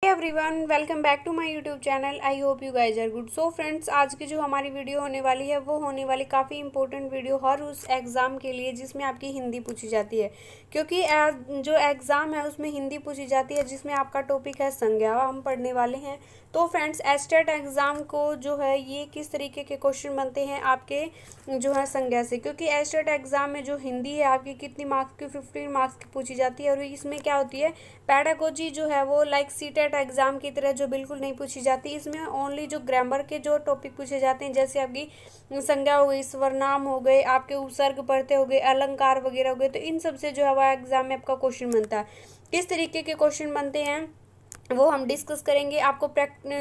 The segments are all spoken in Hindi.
Everyone, welcome back to my YouTube channel. I hope you guys are good. So friends, आज की जो हमारी वीडियो होने वाली है वो होने वाली काफ़ी इंपॉर्टेंट वीडियो हर उस एग्ज़ाम के लिए जिसमें आपकी हिंदी पूछी जाती है, क्योंकि जो एग्ज़ाम है उसमें हिंदी पूछी जाती है जिसमें आपका टॉपिक है संज्ञा, हम पढ़ने वाले हैं। तो फ्रेंड्स, एस्टेट एग्ज़ाम को जो है ये किस तरीके के क्वेश्चन बनते हैं आपके जो है संज्ञा से, क्योंकि एस्टेट एग्ज़ाम में जो हिंदी है आपकी कितनी मार्क्स की, 15 मार्क्स की पूछी जाती है। और इसमें क्या होती है, पैडागोजी जो है वो लाइक सीटेट एग्ज़ाम की तरह जो बिल्कुल नहीं पूछी जाती। इसमें ओनली जो ग्रामर के जो टॉपिक पूछे जाते हैं, जैसे आपकी संज्ञा हो गई, सर्वनाम हो गए, आपके उपसर्ग पढ़ते हो गए, अलंकार वगैरह हो गए, तो इन सब से जो है वो एग्ज़ाम में आपका क्वेश्चन बनता है। किस तरीके के क्वेश्चन बनते हैं वो हम डिस्कस करेंगे। आपको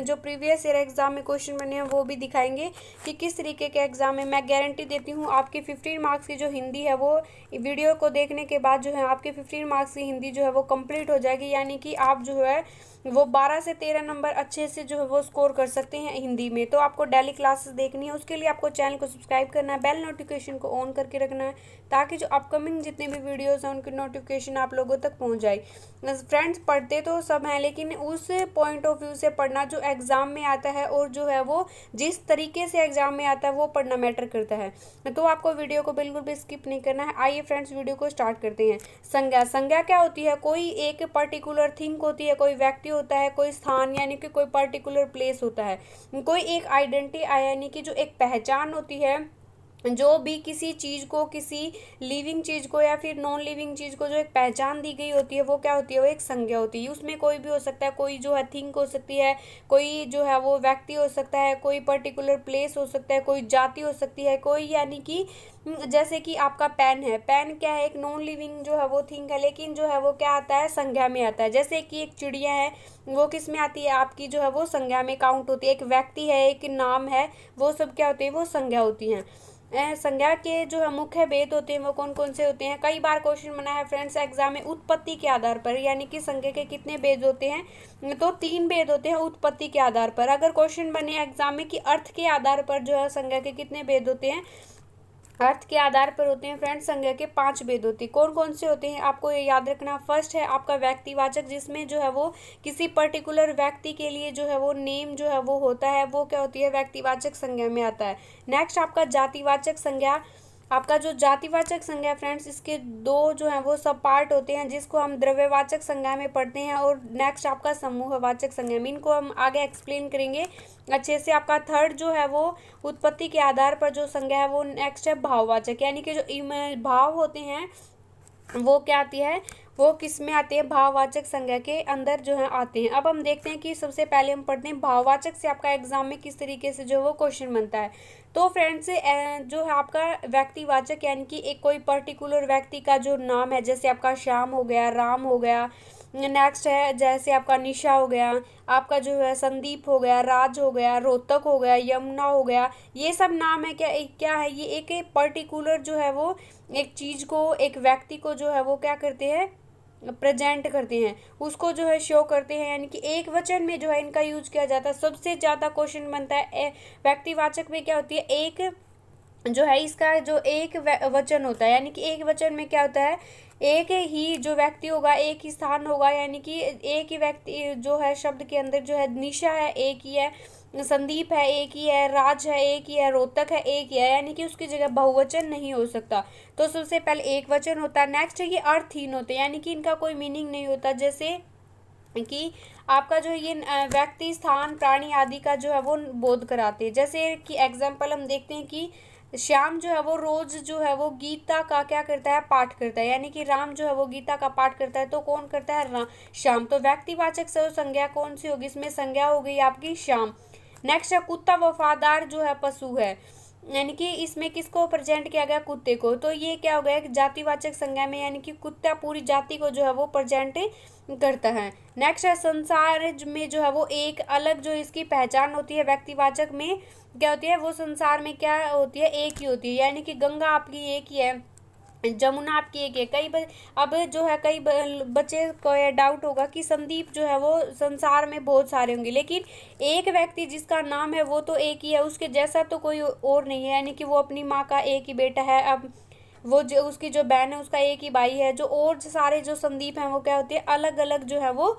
जो प्रीवियस ईयर एग्ज़ाम में क्वेश्चन बने हैं वो भी दिखाएंगे कि किस तरीके के एग्ज़ाम में। मैं गारंटी देती हूँ आपकी 15 मार्क्स की जो हिंदी है वो वीडियो को देखने के बाद जो है आपके 15 मार्क्स की हिंदी जो है वो कंप्लीट हो जाएगी, यानी कि आप जो है वो 12 से 13 नंबर अच्छे से जो है वो स्कोर कर सकते हैं हिंदी में। तो आपको डेली क्लासेस देखनी है, उसके लिए आपको चैनल को सब्सक्राइब करना है, बेल नोटिफिकेशन को ऑन करके रखना है, ताकि जो अपकमिंग जितने भी वीडियोज़ हैं उनकी नोटिफिकेशन आप लोगों तक पहुँच जाए। फ्रेंड्स, पढ़ते तो सब हैं, लेकिन उस पॉइंट ऑफ व्यू से पढ़ना जो एग्ज़ाम में आता है और जो है वो जिस तरीके से एग्ज़ाम में आता है वो पढ़ना मैटर करता है। तो आपको वीडियो को बिल्कुल भी स्किप नहीं करना है। आइए फ्रेंड्स, वीडियो को स्टार्ट करते हैं। संज्ञा क्या होती है? कोई एक पर्टिकुलर थिंग होती है, कोई व्यक्ति होता है, कोई स्थान यानी कि कोई पर्टिकुलर प्लेस होता है, कोई एक आइडेंटिटी यानी कि जो एक पहचान होती है। जो भी किसी चीज़ को, किसी लिविंग चीज़ को या फिर नॉन लिविंग चीज़ को जो एक पहचान दी गई होती है वो क्या होती है? वो एक संज्ञा होती है। उसमें कोई भी हो सकता है, कोई जो है थिंग हो सकती है, कोई जो है वो व्यक्ति हो सकता है, कोई पर्टिकुलर प्लेस हो सकता है, कोई जाति हो सकती है, कोई यानी कि जैसे कि आपका पेन है। पेन क्या है? एक नॉन लिविंग जो है वो थिंग है, लेकिन जो है वो क्या आता है? संज्ञा में आता है। जैसे कि एक चिड़िया है, वो किस में आती है? आपकी जो है वो संज्ञा में काउंट होती है। एक व्यक्ति है, एक नाम है, वो सब क्या होते हैं? वो संज्ञा होती हैं। संज्ञा के जो है मुख्य भेद होते हैं वो कौन कौन से होते हैं? कई बार क्वेश्चन बना है फ्रेंड्स एग्जाम में उत्पत्ति के आधार पर, यानी कि संज्ञा के कितने भेद होते हैं? तो 3 भेद होते हैं उत्पत्ति के आधार पर। अगर क्वेश्चन बने एग्जाम में कि अर्थ के आधार पर जो है संज्ञा के कितने भेद होते हैं, अर्थ के आधार पर होते हैं फ्रेंड्स संज्ञा के 5 भेद होते हैं। कौन कौन से होते हैं आपको ये याद रखना। फर्स्ट है आपका व्यक्तिवाचक, जिसमें जो है वो किसी पर्टिकुलर व्यक्ति के लिए जो है वो नेम जो है वो होता है, वो क्या होती है? व्यक्तिवाचक संज्ञा में आता है। नेक्स्ट आपका जातिवाचक संज्ञा। आपका जो जातिवाचक संज्ञा फ्रेंड्स, इसके 2 जो है वो सब पार्ट होते हैं, जिसको हम द्रव्यवाचक संज्ञा में पढ़ते हैं। और नेक्स्ट आपका समूहवाचक संज्ञा में, इनको हम आगे एक्सप्लेन करेंगे अच्छे से। आपका थर्ड जो है वो उत्पत्ति के आधार पर जो संज्ञा है वो नेक्स्ट है भाववाचक, यानी कि जो भाव होते हैं वो क्या आती है? वो किस में आते हैं? भाववाचक संज्ञा के अंदर जो है आते हैं। अब हम देखते हैं कि सबसे पहले हम पढ़ते हैं भाववाचक से आपका एग्जाम में किस तरीके से जो वो क्वेश्चन बनता है। तो फ्रेंड्स, जो है आपका व्यक्तिवाचक यानी कि एक कोई पर्टिकुलर व्यक्ति का जो नाम है, जैसे आपका श्याम हो गया, राम हो गया। नेक्स्ट है जैसे आपका निशा हो गया, आपका जो है संदीप हो गया, राज हो गया, रोहतक हो गया, यमुना हो गया। ये सब नाम है क्या है? ये एक पर्टिकुलर जो है वो एक चीज़ को, एक व्यक्ति को जो है वो क्या करते हैं? प्रेजेंट करते हैं, उसको जो है शो करते हैं, यानी कि एक वचन में जो है इनका यूज किया जाता है। सबसे ज़्यादा क्वेश्चन बनता है व्यक्तिवाचक में क्या होती है? एक जो है इसका जो एक वचन होता है, यानी कि एक वचन में क्या होता है? एक ही जो व्यक्ति होगा, एक ही स्थान होगा, यानी कि एक ही व्यक्ति जो है शब्द के अंदर जो है निशा है एक ही है, संदीप है एक ही है, राज है एक ही है, रोहतक है एक ही है, यानी कि उसकी जगह बहुवचन नहीं हो सकता। तो सबसे पहले एक वचन होता है। नेक्स्ट है ये अर्थहीन होते हैं, यानी कि इनका कोई मीनिंग नहीं होता। जैसे कि आपका जो ये व्यक्ति, स्थान, प्राणी आदि का जो है वो बोध कराते हैं। जैसे कि एग्जाम्पल हम देखते हैं कि श्याम जो है वो रोज जो है वो गीता का क्या करता है? पाठ करता है, यानी कि राम जो है वो गीता का पाठ करता है, तो कौन करता है? श्याम। तो व्यक्तिवाचक से संज्ञा कौन सी होगी? इसमें संज्ञा हो गई आपकी श्याम। नेक्स्ट है कुत्ता वफादार जो है पशु है, यानी कि इसमें किसको प्रेजेंट किया गया? कुत्ते को। तो ये क्या हो गया? एक जातिवाचक संज्ञा में, यानी कि कुत्ता पूरी जाति को जो है वो प्रेजेंट करता है। नेक्स्ट है संसार में जो है वो एक अलग जो इसकी पहचान होती है। व्यक्तिवाचक में क्या होती है? वो संसार में क्या होती है? एक ही होती है, यानी कि गंगा आपकी एक ही है, जमुना आपकी एक है। अब जो है कई बच्चे को ये डाउट होगा कि संदीप जो है वो संसार में बहुत सारे होंगे, लेकिन एक व्यक्ति जिसका नाम है वो तो एक ही है, उसके जैसा तो कोई और नहीं है, यानी कि वो अपनी माँ का एक ही बेटा है। अब वो जो उसकी जो बहन है उसका एक ही भाई है। जो और सारे जो संदीप हैं वो क्या होते हैं? अलग अलग जो है वो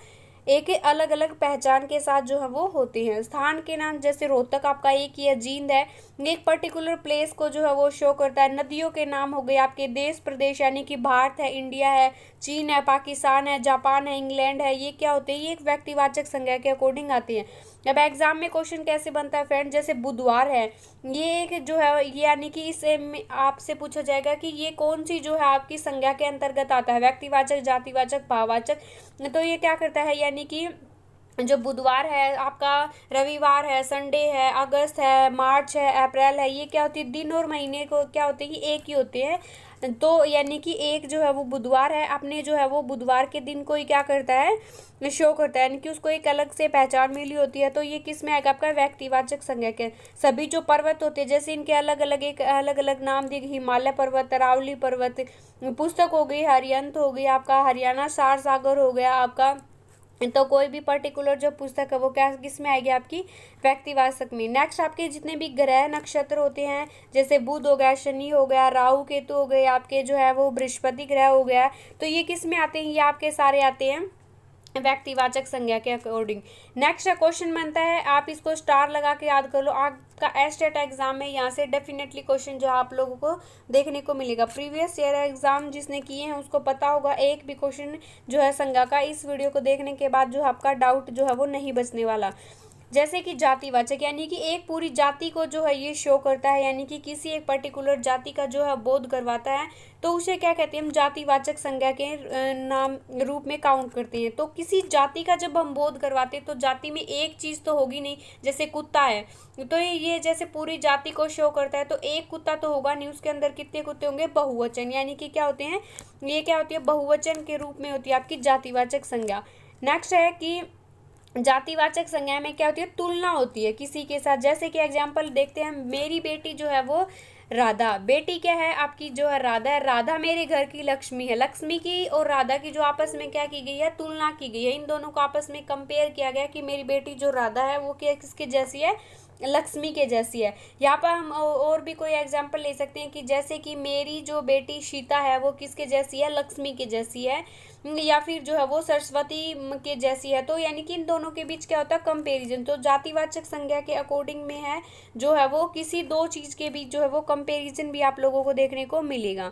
एक अलग अलग पहचान के साथ जो है वो होते हैं। स्थान के नाम जैसे रोहतक आपका एक ही है, जींद है, एक पर्टिकुलर प्लेस को जो है वो शो करता है। नदियों के नाम हो गए आपके, देश प्रदेश यानी कि भारत है, इंडिया है, चीन है, पाकिस्तान है, जापान है, इंग्लैंड है, ये क्या होते हैं, ये एक व्यक्तिवाचक संज्ञा के अकॉर्डिंग आती है। अब एग्जाम में क्वेश्चन कैसे बनता है फ्रेंड, जैसे बुधवार है, ये एक जो है यानी कि इसे आपसे पूछा जाएगा कि ये कौन सी जो है आपकी संज्ञा के अंतर्गत आता है, व्यक्तिवाचक, जातिवाचक, भाववाचक। तो ये क्या करता है, यानी कि जो बुधवार है आपका, रविवार है, संडे है, अगस्त है, मार्च है, अप्रैल है, ये क्या होती है, दिन और महीने को क्या होते हैं कि एक ही होते हैं। तो यानी कि एक जो है वो बुधवार है, अपने जो है वो बुधवार के दिन को ही क्या करता है, शो करता है, यानी कि उसको एक अलग से पहचान मिली होती है। तो ये किस में आएगा, आपका व्यक्तिवाचक संज्ञा के। सभी जो पर्वत होते हैं जैसे इनके अलग अलग एक अलग अलग नाम दिए, हिमालय पर्वत, अरावली पर्वत, पुस्तक हो गई हरियंत हो गई आपका, हरियाणा सार सागर हो गया आपका। तो कोई भी पर्टिकुलर जो पुस्तक है वो क्या किस में आएगी, आपकी व्यक्तिवाचक में। नेक्स्ट आपके जितने भी ग्रह नक्षत्र होते हैं, जैसे बुध हो गया, शनि हो गया, राहु केतु हो गए, आपके जो है वो बृहस्पति ग्रह हो गया, तो ये किस में आते हैं, ये आपके सारे आते हैं व्यक्तिवाचक संज्ञा के अकॉर्डिंग। नेक्स्ट क्वेश्चन बनता है, आप इसको स्टार लगा के याद कर लो, आपका एस्टेट एग्जाम में यहाँ से डेफिनेटली क्वेश्चन जो आप लोगों को देखने को मिलेगा। प्रीवियस ईयर एग्जाम जिसने किए हैं उसको पता होगा, एक भी क्वेश्चन जो है संज्ञा का इस वीडियो को देखने के बाद जो आपका डाउट जो है वो नहीं बचने वाला। जैसे कि जातिवाचक, यानी कि एक पूरी जाति को जो है ये शो करता है, यानी कि किसी एक पर्टिकुलर जाति का जो है बोध करवाता है, तो उसे क्या कहते हैं, हम जातिवाचक संज्ञा के नाम रूप में काउंट करते हैं। तो किसी जाति का जब हम बोध करवाते हैं तो जाति में एक चीज़ तो होगी नहीं, जैसे कुत्ता है तो ये जैसे पूरी जाति को शो करता है, तो एक कुत्ता तो होगा नहीं, उसके अंदर कितने कुत्ते होंगे, बहुवचन, यानी कि क्या होते हैं, ये क्या होती है, बहुवचन के रूप में होती है आपकी जातिवाचक संज्ञा। नेक्स्ट है कि जातिवाचक संज्ञा में क्या होती है, तुलना होती है किसी के साथ। जैसे कि एग्जाम्पल देखते हैं, मेरी बेटी जो है वो राधा, बेटी क्या है आपकी जो है राधा है, राधा मेरे घर की लक्ष्मी है। लक्ष्मी की और राधा की जो आपस में क्या की गई है, तुलना की गई है, इन दोनों को आपस में कंपेयर किया गया कि मेरी बेटी जो राधा है वो क्या किसके जैसी है, लक्ष्मी के जैसी है। यहाँ पर हम और भी कोई एग्जाम्पल ले सकते हैं कि जैसे कि मेरी जो बेटी सीता है वो किसके जैसी है, लक्ष्मी के जैसी है, या फिर जो है वो सरस्वती के जैसी है। तो यानी कि इन दोनों के बीच क्या होता है, कंपैरिजन। तो जातिवाचक संज्ञा के अकॉर्डिंग में है जो है वो किसी दो चीज़ के बीच जो है वो कंपैरिजन भी आप लोगों को देखने को मिलेगा।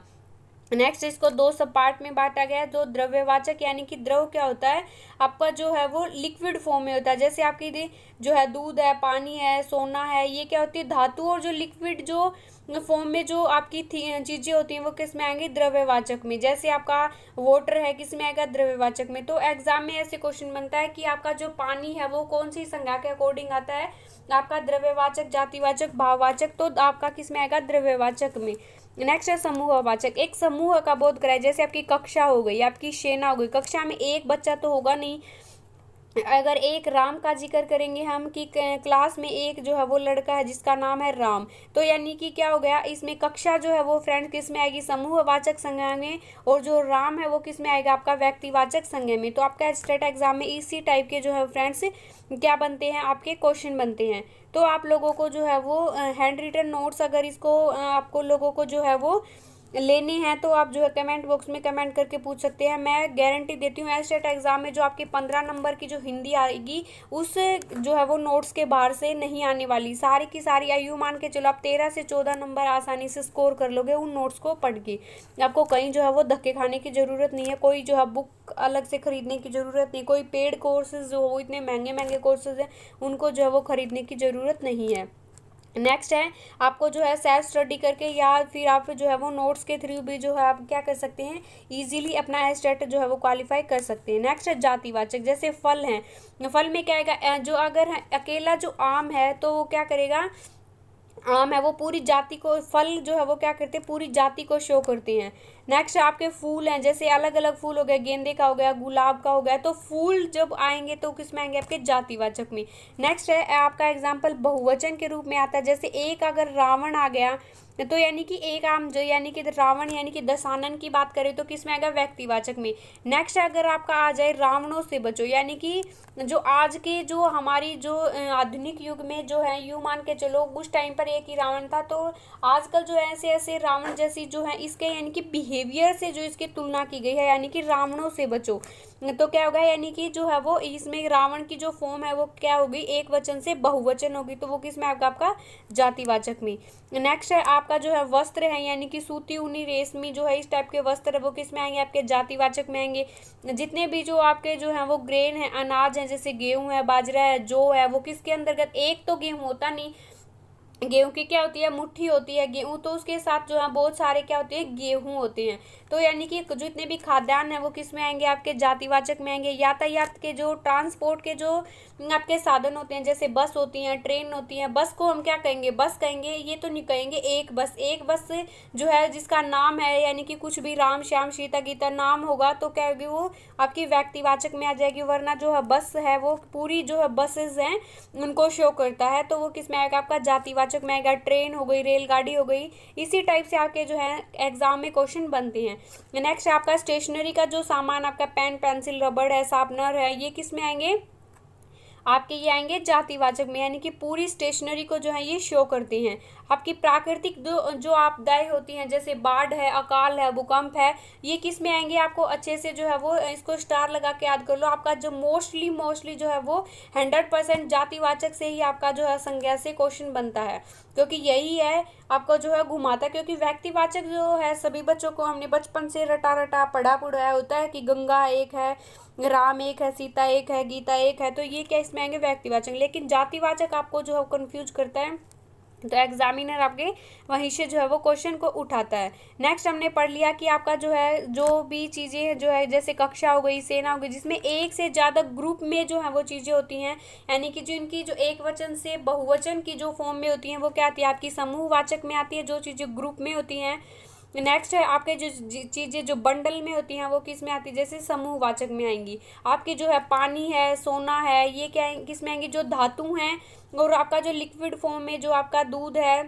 नेक्स्ट इसको दो सब पार्ट में बांटा गया है। तो द्रव्यवाचक, यानी कि द्रव क्या होता है आपका जो है वो लिक्विड फॉर्म में होता है, जैसे आपकी जो है दूध है, पानी है, सोना है, ये क्या होती है धातु। और जो लिक्विड जो फॉर्म में जो आपकी चीजें होती हैं वो किस में आएंगी, द्रव्यवाचक में। जैसे आपका वाटर है, किस में आएगा, द्रव्यवाचक में। तो एग्जाम में ऐसे क्वेश्चन बनता है कि आपका जो पानी है वो कौन सी संज्ञा के अकॉर्डिंग आता है, आपका द्रव्यवाचक, जातिवाचक, भाववाचक। तो आपका किस में आएगा, द्रव्यवाचक में। नेक्स्ट है समूहवाचक, एक समूह का बोध कराए, जैसे आपकी कक्षा हो गई, आपकी सेना हो गई। कक्षा में एक बच्चा तो होगा नहीं, अगर एक राम का जिक्र करेंगे हम कि क्लास में एक जो है वो लड़का है जिसका नाम है राम, तो यानी कि क्या हो गया, इसमें कक्षा जो है वो फ्रेंड किस में आएगी, समूहवाचक संज्ञा में। और जो राम है वो किस में आएगा, आपका व्यक्तिवाचक संज्ञा में। तो आपका स्टेट एग्जाम में इसी टाइप के जो है फ्रेंड्स क्या बनते हैं, आपके क्वेश्चन बनते हैं। तो आप लोगों को जो है वो हैंड रिटन नोट्स अगर इसको आपको लोगों को जो है वो लेनी है तो आप जो है कमेंट बॉक्स में कमेंट करके पूछ सकते हैं। मैं गारंटी देती हूँ एस्टेट एग्जाम में जो आपकी 15 नंबर की जो हिंदी आएगी उस जो है वो नोट्स के बाहर से नहीं आने वाली, सारी की सारी आयु मान के चलो आप 13 से 14 नंबर आसानी से स्कोर कर लोगे उन नोट्स को पढ़ के। आपको कहीं जो है वो धक्के खाने की ज़रूरत नहीं है, कोई जो है बुक अलग से खरीदने की ज़रूरत नहीं, कोई पेड कोर्सेज जो वो इतने महंगे महंगे कोर्सेज हैं उनको जो है वो खरीदने की ज़रूरत नहीं है। नेक्स्ट है आपको जो है सेल्फ स्टडी करके या फिर आप जो है वो नोट्स के थ्रू भी जो है आप क्या कर सकते हैं, इजीली अपना एस्टेट जो है वो क्वालिफाई कर सकते हैं। नेक्स्ट है जातिवाचक, जैसे फल हैं, फल में क्या आएगा, जो अगर अकेला जो आम है तो वो क्या करेगा, आम है वो पूरी जाति को, फल जो है वो क्या करते हैं, पूरी जाति को शो करते हैं। नेक्स्ट आपके फूल हैं, जैसे अलग अलग फूल हो गए, गेंदे का हो गया, गुलाब का हो गया, तो फूल जब आएंगे तो किस में आएंगे, आपके जातिवाचक में। नेक्स्ट है आपका एग्जाम्पल बहुवचन के रूप में आता है, जैसे एक अगर रावण आ गया तो यानी कि एक आम जो यानी कि रावण यानी कि दशानन की बात करें तो किस में आएगा, व्यक्तिवाचक में। नेक्स्ट अगर आपका आ जाए रावणों से बचो, यानी कि जो आज के जो हमारी जो आधुनिक युग में जो है यूं मान के चलो उस टाइम पर एक ही रावण था, तो आजकल जो है ऐसे ऐसे रावण जैसी जो है इसके यानी कि बिहेवियर से जो इसकी तुलना की गई है, यानी कि रावणों से बचो। तो क्या होगा, यानी कि जो है वो इसमें रावण की जो फॉर्म है वो क्या होगी, एक वचन से बहुवचन होगी, तो वो किस में आएगा, आपका जातिवाचक में। नेक्स्ट है आपका जो है वस्त्र है, यानी कि सूती, ऊनी, रेशमी जो है इस टाइप के वस्त्र है वो किस में आएंगे, आपके जातिवाचक में आएंगे। जितने भी जो आपके जो है वो ग्रेन है, अनाज है, जैसे गेहूं है, बाजरा है, जौ है, वो किसके अंतर्गत, एक तो गेहूं होता नहीं, गेहूं की क्या होती है, मुट्ठी होती है गेहूं, तो उसके साथ जो है बहुत सारे क्या होते हैं, गेहूं होते हैं। तो यानी कि जितने भी खाद्यान्न है वो किस में आएंगे, आपके जातिवाचक में आएंगे। यातायात के जो ट्रांसपोर्ट के जो आपके साधन होते हैं, जैसे बस होती हैं, ट्रेन होती है, बस को हम क्या कहेंगे, बस कहेंगे, ये तो नहीं कहेंगे एक बस। एक बस जो है जिसका नाम है, यानी कि कुछ भी राम श्याम सीता गीता नाम होगा तो क्या होगी, वो आपकी व्यक्तिवाचक में आ जाएगी। वरना जो है बस है वो पूरी जो है बसेस हैं उनको शो करता है, तो वो किस में आएगा, आपका जातिवाचक में आएगा। ट्रेन हो गई, रेलगाड़ी हो गई, इसी टाइप से आपके जो है एग्जाम में क्वेश्चन बनते हैं। नेक्स्ट आपका स्टेशनरी का जो सामान, आपका पेन, पेंसिल, रबड़ है, शार्पनर है, ये किस में आएंगे, आपके ये आएंगे जातिवाचक में, यानी कि पूरी स्टेशनरी को जो है ये शो करते हैं। आपकी प्राकृतिक जो आपदाएं होती हैं, जैसे बाढ़ है, अकाल है, भूकंप है, ये किस में आएंगे, आपको अच्छे से जो है वो इसको स्टार लगा के याद कर लो। आपका जो मोस्टली जो है वो 100% जातिवाचक से ही आपका जो है संज्ञा से क्वेश्चन बनता है, क्योंकि यही है आपको जो है घुमाता है। क्योंकि व्यक्तिवाचक जो है सभी बच्चों को हमने बचपन से रटा रटा पढ़ा पढ़ाया होता है कि गंगा एक है, राम एक है, सीता एक है, गीता एक है, तो ये क्या इसमें आएंगे व्यक्तिवाचक। लेकिन जातिवाचक आपको जो है कंफ्यूज करता है, तो एग्जामिनर आपके वहीं से जो है वो क्वेश्चन को उठाता है। नेक्स्ट हमने पढ़ लिया कि आपका जो है जो भी चीज़ें जो है, जैसे कक्षा हो गई, सेना हो गई, जिसमें एक से ज़्यादा ग्रुप में जो है वो चीज़ें होती हैं, यानी कि जो इनकी जो एक वचन से बहुवचन की जो फॉर्म में होती हैं वो क्या आती है, आपकी समूहवाचक में आती है, जो चीज़ें ग्रुप में होती हैं। नेक्स्ट है आपके जो चीज़ें जो बंडल में होती हैं वो किस में आती है, जैसे समूहवाचक में आएंगी। आपकी जो है पानी है, सोना है, ये क्या किस में आएंगी, जो धातु हैं। और आपका जो लिक्विड फॉर्म में जो आपका दूध है,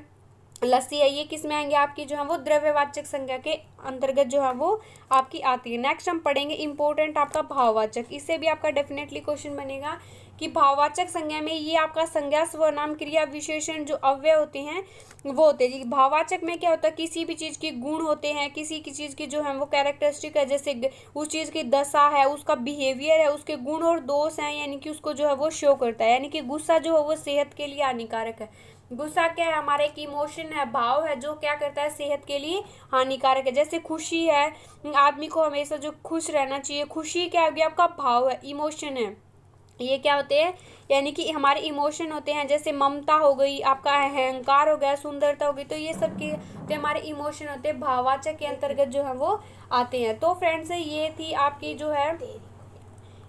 लस्सी है, ये किस में आएंगे, आपकी जो है वो द्रव्यवाचक संज्ञा के अंतर्गत जो है वो आपकी आती है। नेक्स्ट हम पढ़ेंगे इंपॉर्टेंट आपका भाववाचक, इससे भी आपका डेफिनेटली क्वेश्चन बनेगा कि भाववाचक संज्ञा में ये आपका संज्ञा, सर्वनाम, क्रिया, विशेषण जो अव्यय होते हैं वो होते हैं। भाववाचक में क्या होता है, किसी भी चीज़ के गुण होते हैं, किसी की चीज़ की जो है वो कैरेक्टरिस्टिक है, जैसे उस चीज़ की दशा है, उसका बिहेवियर है, उसके गुण और दोष हैं, यानी कि उसको जो है वो शो करता है। यानी कि गुस्सा जो है वो सेहत के लिए हानिकारक है। गुस्सा क्या है, हमारा एक इमोशन है, भाव है, जो क्या करता है, सेहत के लिए हानिकारक है। जैसे खुशी है, आदमी को हमेशा जो खुश रहना चाहिए, खुशी क्या होगी, आपका भाव है, इमोशन है, ये क्या होते हैं, यानी कि हमारे इमोशन होते हैं। जैसे ममता हो गई, आपका अहंकार हो गया, सुंदरता हो गई, तो ये सब के तो हमारे इमोशन होते हैं, भाववाचक के अंतर्गत जो है वो आते हैं। तो फ्रेंड्स ये थी आपकी जो है,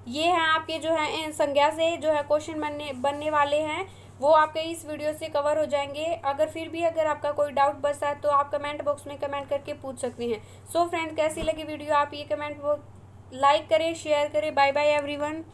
ये है आपके जो है संज्ञा से जो है क्वेश्चन बनने वाले हैं, वो आपके इस वीडियो से कवर हो जाएंगे। अगर फिर भी अगर आपका कोई डाउट बचता है तो आप कमेंट बॉक्स में कमेंट करके पूछ सकते हैं। सो फ्रेंड कैसी लगी वीडियो, आप ये कमेंट लाइक करें, शेयर करें। Bye bye everyone.